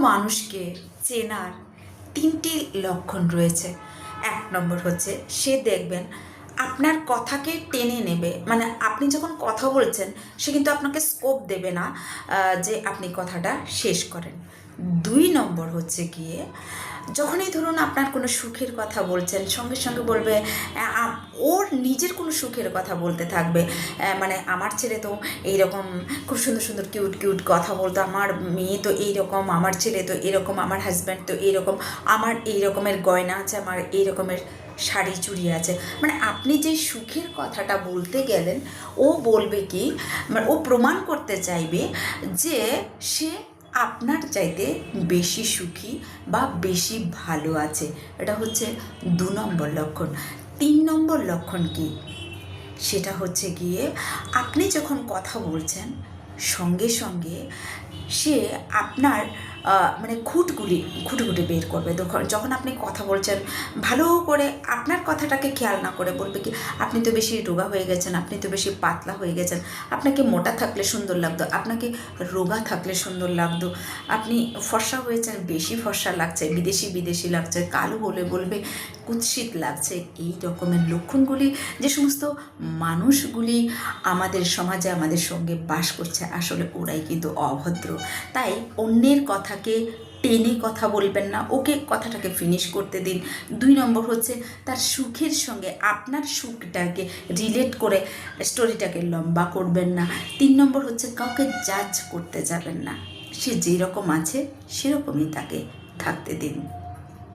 মানুষকে চেনার তিনটি লক্ষণ রয়েছে। এক নম্বর হচ্ছে সে দেখবেন আপনার কথাকে টেনে নেবে, মানে আপনি যখন কথা বলছেন সে কিন্তু আপনাকে স্কোপ দেবে না যে আপনি কথাটা শেষ করেন। দুই নম্বর হচ্ছে গিয়ে যখনই ধরুন আপনার কোনো সুখের কথা বলছেন সঙ্গে সঙ্গে বলবে ওর নিজের কোনো সুখের কথা বলতে থাকবে, মানে আমার ছেলে তো এইরকম খুব সুন্দর সুন্দর কিউট কিউট কথা বলতো, আমার মেয়ে তো এইরকম, আমার ছেলে তো এরকম, আমার হাজব্যান্ড তো এইরকম, আমার এই রকমের গয়না আছে, আমার এই রকমের শাড়ি চুড়ি আছে। মানে আপনি যে সুখের কথাটা বলতে গেলেন ও বলবে কি, মানে ও প্রমাণ করতে চাইবে যে সে আপনার চাইতে বেশি সুখী বা বেশি ভালো আছে। এটা হচ্ছে 2 নম্বর লক্ষণ। 3 নম্বর লক্ষণ কি, সেটা হচ্ছে গিয়ে আপনি যখন কথা বলছেন সঙ্গে সঙ্গে সে আপনার মানে খুঁটগুলি বের করবে। যখন আপনি কথা বলছেন ভালো করে আপনার কথাটাকে খেয়াল না করে বলবে কি, আপনি তো বেশি রোগা হয়ে গেছেন, আপনি তো বেশি পাতলা হয়ে গেছেন, আপনাকে মোটা থাকলে সুন্দর লাগতো, আপনাকে রোগা থাকলে সুন্দর লাগতো, আপনি ফর্সা হয়েছেন, বেশি ফর্সা লাগছে, বিদেশি বিদেশি লাগছে, কালো হলে বলবে কুৎসিত লাগছে। এই রকমের লক্ষণগুলি যে সমস্ত মানুষগুলি আমাদের সমাজে আমাদের সঙ্গে বাস করছে আসলে ওরাই কিন্তু অভদ্র। তাই অন্যের কথাকে টেনে কথা বলবেন না, ওকে কথাটাকে ফিনিশ করতে দিন। 2 নম্বর হচ্ছে তার সুখের সঙ্গে আপনার সুখটাকে রিলেট করে স্টোরিটাকে লম্বা করবেন না। 3 নম্বর হচ্ছে কাউকে জাজ করতে যাবেন না, সে যেরকম আছে সেরকমই তাকে থাকতে দিন।